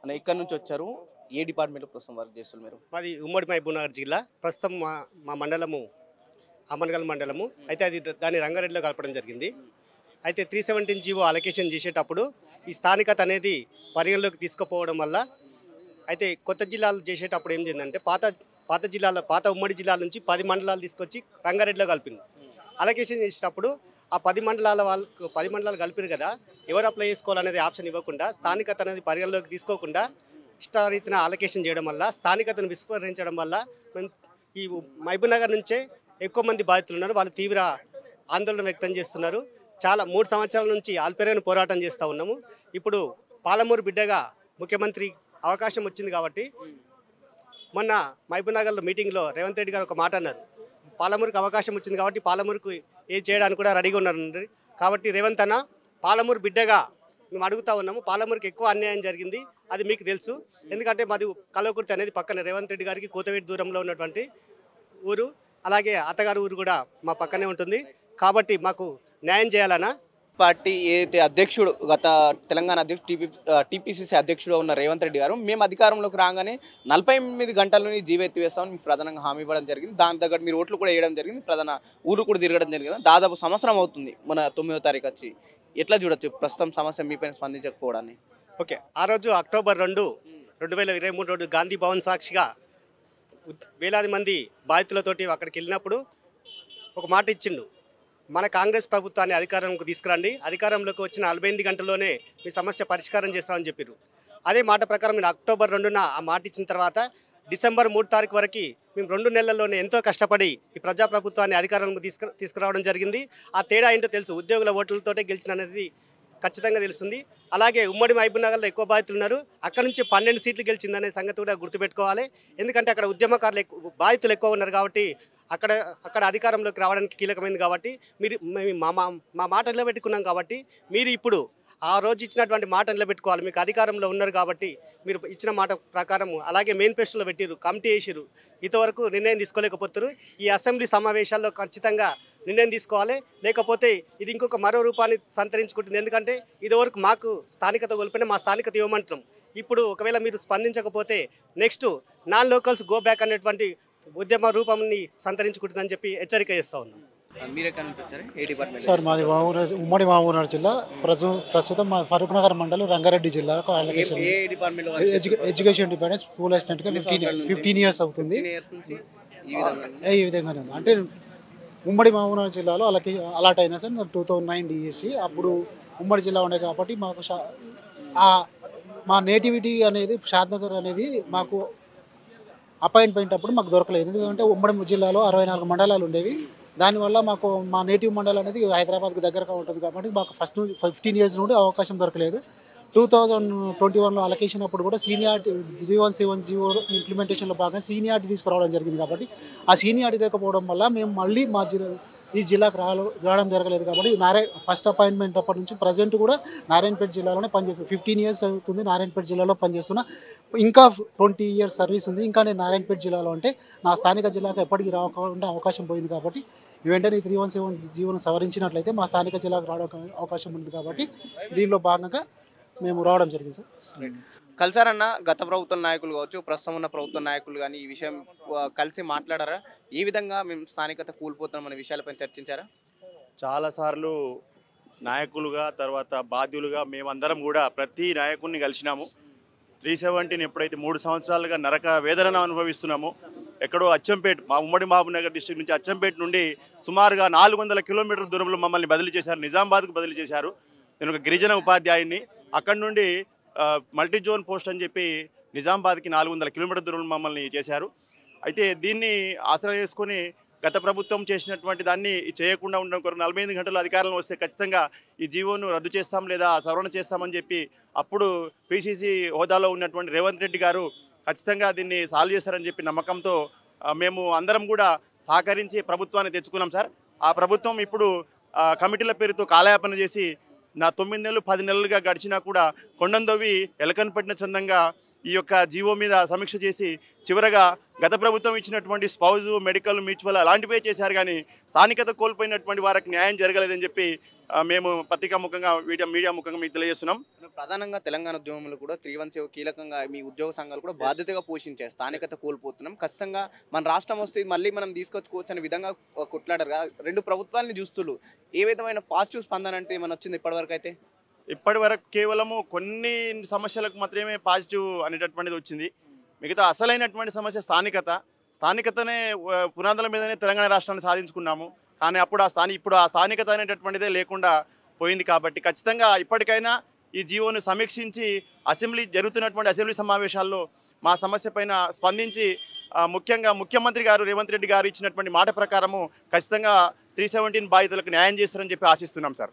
అన్న ఎక్కడి నుంచి వచ్చారు? ఏ డిపార్ట్మెంట్లో ప్రస్తుతం వర్క్ చేస్తున్నారు మీరు? మాది ఉమ్మడి మహబూబ్నగర్ జిల్లా. ప్రస్తుతం మా మండలము అమన్గల్ మండలము. అయితే అది దాన్ని రంగారెడ్డిలో కలపడం జరిగింది. అయితే 317 జీవో అలొకేషన్ చేసేటప్పుడు ఈ స్థానికత అనేది పరిగణలోకి తీసుకుపోవడం వల్ల అయితే కొత్త జిల్లాలు చేసేటప్పుడు ఏం చేసిందంటే పాత ఉమ్మడి జిల్లాల నుంచి 10 మండలాలు తీసుకొచ్చి రంగారెడ్డిలో కలిపింది. అలొకేషన్ చేసేటప్పుడు ఆ 10 మండలాలు కలిపిరు కదా, ఎవరు అప్లై చేసుకోవాలనేది ఆప్షన్ ఇవ్వకుండా స్థానికత అనేది పరిగణలోకి తీసుకోకుండా ఇష్టారీతిన అలొకేషన్ చేయడం వల్ల స్థానికతను విస్మరించడం వల్ల మేము ఈ మహబూబ్నగర్ నుంచే ఎక్కువ మంది బాధితులు ఉన్నారు. వాళ్ళు తీవ్ర ఆందోళన వ్యక్తం చేస్తున్నారు. చాలా 3 సంవత్సరాల నుంచి ఆల్పెరగని పోరాటం చేస్తూ ఉన్నాము. ఇప్పుడు పాలమూరు బిడ్డగా ముఖ్యమంత్రి అవకాశం వచ్చింది కాబట్టి మొన్న మహబూబ్నగర్లో మీటింగ్లో రేవంత్ రెడ్డి గారు ఒక మాట అన్నారు. పాలమూరుకు అవకాశం వచ్చింది కాబట్టి పాలమూరుకు ఏది చేయడానికి కూడా రెడీగా ఉన్నారు. కాబట్టి రేవంత్ అన్న పాలమూరు బిడ్డగా మేము అడుగుతా ఉన్నాము. పాలమూరుకి ఎక్కువ అన్యాయం జరిగింది, అది మీకు తెలుసు. ఎందుకంటే మాది కల్వకుర్తి అనేది పక్కన రేవంత్ రెడ్డి గారికి కూతవేటి దూరంలో ఉన్నటువంటి ఊరు. అలాగే అత్తగారు ఊరు కూడా మా పక్కనే ఉంటుంది. కాబట్టి మాకు న్యాయం చేయాలన్నా పార్టీ ఏదైతే అధ్యక్షుడు గత తెలంగాణ అధ్యక్షుడు టీపీసీసీ అధ్యక్షుడు ఉన్న రేవంత్ రెడ్డి గారు మేము అధికారంలోకి రాగానే 48 గంటల్లోని జీవో ఎత్తివేస్తామని మీకు ప్రధానంగా హామీ ఇవ్వడం జరిగింది. దాని తగ్గట్టు మీరు ఓట్లు కూడా వేయడం జరిగింది, ప్రధాన ఊరు కూడా తిరగడం జరిగింది. దాదాపు సంవత్సరం అవుతుంది మన 9వ తారీఖు వచ్చి. ఎట్లా చూడొచ్చు ప్రస్తుతం సమస్య మీపైన స్పందించకపోవడాన్ని? ఓకే, ఆ రోజు అక్టోబర్ 2, 2023 రోజు గాంధీ భవన్ సాక్షిగా వేలాది మంది బాధితులతోటి అక్కడికి వెళ్ళినప్పుడు ఒక మాట ఇచ్చిండు. మన కాంగ్రెస్ ప్రభుత్వాన్ని అధికారంలోకి తీసుకురండి, అధికారంలోకి వచ్చిన 48 గంటల్లోనే మీ సమస్య పరిష్కారం చేస్తామని చెప్పారు. అదే మాట ప్రకారం నేను అక్టోబర్ 2న ఆ మాట ఇచ్చిన తర్వాత డిసెంబర్ 3 తారీఖు వరకు మేము 2 నెలల్లోనే ఎంతో కష్టపడి ఈ ప్రజాప్రభుత్వాన్ని అధికారంలోకి తీసుకురావడం జరిగింది. ఆ తేడా ఏంటో తెలుసు, ఉద్యోగుల ఓట్లతోటే గెలిచిన అనేది ఖచ్చితంగా తెలుస్తుంది. అలాగే ఉమ్మడి మహబూబ్నగర్లో ఎక్కువ బాధితులు ఉన్నారు, అక్కడ నుంచి 12 సీట్లు గెలిచిందనే సంగతి కూడా గుర్తుపెట్టుకోవాలి. ఎందుకంటే అక్కడ ఉద్యమకారులు బాధితులు ఎక్కువ ఉన్నారు కాబట్టి అక్కడ అధికారంలోకి రావడానికి కీలకమైంది. కాబట్టి మా మాట నిలబెట్టుకున్నాం కాబట్టి మీరు ఇప్పుడు ఆ రోజు ఇచ్చినటువంటి మాట నిలబెట్టుకోవాలి. మీకు అధికారంలో ఉన్నారు కాబట్టి మీరు ఇచ్చిన మాట ప్రకారం అలాగే మేనిఫెస్టోలో పెట్టిరు, కమిటీ వేసిరు, ఇంతవరకు నిర్ణయం తీసుకోలేకపోతారు. ఈ అసెంబ్లీ సమావేశాల్లో ఖచ్చితంగా నిర్ణయం తీసుకోవాలి, లేకపోతే ఇది ఇంకొక మరో రూపాన్ని సంతరించుకుంటుంది. ఎందుకంటే ఇదివరకు మాకు స్థానికత కోల్పోయినా మా స్థానికత ఇవ్వమంటున్నాం. ఇప్పుడు ఒకవేళ మీరు స్పందించకపోతే next non locals go back అనేటువంటి ఉద్యమ రూపాన్ని సంతరించుకుంటుందని చెప్పి హెచ్చరిక చేస్తూ ఉన్నాం. మీరు ఎక్కడి నుంచి వచ్చారు? ఏ డిపార్ట్మెంట్? సార్ మాది ఉమ్మడి మహబూబ్నగర్ జిల్లా. ప్రస్తుతం మా ఫరూక్ నగర్ మండలం రంగారెడ్డి జిల్లాకు అలొకేషన్. ఏ డిపార్ట్మెంట్లో? ఎడ్యుకేషన్ డిపార్ట్మెంట్ స్కూల్ అసిస్టెంట్గా 15 ఇయర్స్ అవుతుంది. ఈ విధంగానే ఉంది. అంటే ఉమ్మడి మహబూబ్నగర్ జిల్లాలో అలాట్ అయినా సార్ 2009 డిఎస్సి. అప్పుడు ఉమ్మడి జిల్లా ఉండే కాబట్టి మాకు మా నేటివిటీ అనేది షాద్నగర్ అనేది మాకు అపాయింట్మెంట్ అప్పుడు మాకు దొరకలేదు. ఎందుకంటే ఉమ్మడి జిల్లాలో 64 మండలాలు ఉండేవి. దానివల్ల మాకు మా నేటివ్ మండలం అనేది హైదరాబాద్కి దగ్గరగా ఉంటుంది కాబట్టి మాకు ఫస్ట్ 15 ఇయర్స్ నుండి అవకాశం దొరకలేదు. 2021లో అలొకేషన్ అప్పుడు కూడా సీనియారిటీ 017 జీవో ఇంప్లిమెంటేషన్లో భాగంగా సీనియారిటీ తీసుకురావడం జరిగింది. కాబట్టి ఆ సీనియారిటీ లేకపోవడం వల్ల మేము మళ్ళీ ఈ జిల్లాకు రావడం జరగలేదు. కాబట్టి ఫస్ట్ అపాయింట్మెంట్ అప్పటి నుంచి ప్రజెంట్ కూడా నారాయణపేట జిల్లాలోనే పనిచేస్తుంది. 15 ఇయర్స్ అవుతుంది నారాయణపేట జిల్లాలో పనిచేస్తున్నా. ఇంకా 20 ఇయర్స్ సర్వీస్ ఉంది. ఇంకా నేను నారాయణపేట జిల్లాలో అంటే నా స్థానిక జిల్లాకు ఎప్పటికీ రాకుండా అవకాశం పోయింది. కాబట్టి వెంటనే 317 జీవోను సవరించినట్లయితే మా స్థానిక జిల్లాకు రావడం అవకాశం ఉంది. కాబట్టి దీనిలో భాగంగా మేము రావడం జరిగింది సార్. కలిసారన్న గత ప్రభుత్వ నాయకులు కావచ్చు, ప్రస్తుతం ఉన్న ప్రభుత్వ నాయకులు కానీ ఈ విషయం కలిసి మాట్లాడారా? ఏ విధంగా మేము స్థానికత కూలిపోతున్నాం అనే విషయాలపై చర్చించారా? చాలాసార్లు నాయకులుగా తర్వాత బాధ్యులుగా మేమందరం కూడా ప్రతి నాయకుడిని కలిసినాము. 317 ఎప్పుడైతే 3 సంవత్సరాలుగా నరక వేదనను అనుభవిస్తున్నామో, ఎక్కడో అచ్చంపేట మా ఉమ్మడి మహబూబ్నగర్ డిస్ట్రిక్ట్ నుంచి అచ్చంపేట నుండి సుమారుగా 400 కిలోమీటర్ల దూరంలో మమ్మల్ని బదిలీ చేశారు, నిజామాబాద్కు బదిలీ చేశారు. నేను ఒక గిరిజన ఉపాధ్యాయుని. అక్కడి నుండి మల్టీ జోన్ పోస్ట్ అని చెప్పి నిజామాబాద్కి 400 కిలోమీటర్ల దూరంలో మమ్మల్ని చేశారు. అయితే దీన్ని ఆసరా చేసుకొని గత ప్రభుత్వం చేసినటువంటి దాన్ని చేయకుండా ఉండడం కొరకు 48 గంటలు అధికారంలో వస్తే ఖచ్చితంగా ఈ జీవోను రద్దు చేస్తాం లేదా సవరణ చేస్తామని చెప్పి అప్పుడు పిసిసి హోదాలో ఉన్నటువంటి రేవంత్ రెడ్డి గారు ఖచ్చితంగా దీన్ని సాల్వ్ చేస్తారని చెప్పి నమ్మకంతో మేము అందరం కూడా సహకరించి ప్రభుత్వాన్ని తెచ్చుకున్నాం సార్. ఆ ప్రభుత్వం ఇప్పుడు కమిటీల పేరుతో కాలయాపన చేసి 9 నెలలు 10 నెలలుగా గడిచినా కూడా కొండందోవి ఎలకను పట్టిన చందంగా ఈ యొక్క జీవో మీద సమీక్ష చేసి చివరగా గత ప్రభుత్వం ఇచ్చినటువంటి స్పౌజ్ మెడికల్ మ్యూచువల్ అలాంటివే చేశారు, కానీ స్థానికత కోల్పోయినటువంటి వారికి న్యాయం జరగలేదని చెప్పి మేము పత్రికా ముఖంగా మీడియా ముఖంగా మీకు తెలియజేస్తున్నాం. ప్రధానంగా తెలంగాణ ఉద్యమంలో కూడా 317 కీలకంగా మీ ఉద్యోగ సంఘాలు కూడా బాధ్యతగా పోషించాయి. స్థానికత కోల్పోతున్నాం, ఖచ్చితంగా మన రాష్ట్రం వస్తే మళ్ళీ మనం తీసుకొచ్చుకోవచ్చు అనే విధంగా కొట్లాడారు. రెండు ప్రభుత్వాలని చూస్తున్నారు. ఏ విధమైన పాజిటివ్ స్పందన అంటే ఏమైనా వచ్చింది ఇప్పటివరకు? అయితే ఇప్పటి వరకు కేవలము కొన్ని సమస్యలకు మాత్రమే పాజిటివ్ అనేటటువంటిది వచ్చింది. మిగతా అసలైనటువంటి సమస్య స్థానికతనే పునాదుల మీదనే తెలంగాణ రాష్ట్రాన్ని సాధించుకున్నాము. కానీ ఇప్పుడు ఆ స్థానికత అనేటటువంటిదే లేకుండా పోయింది. కాబట్టి ఖచ్చితంగా ఇప్పటికైనా ఈ జీవోను సమీక్షించి జరుగుతున్నటువంటి అసెంబ్లీ సమావేశాల్లో మా సమస్య పైన స్పందించి ముఖ్యంగా ముఖ్యమంత్రి గారు రేవంత్ రెడ్డి గారు ఇచ్చినటువంటి మాట ప్రకారము ఖచ్చితంగా 317 బాధితులకు న్యాయం చేస్తారని చెప్పి ఆశిస్తున్నాం సార్.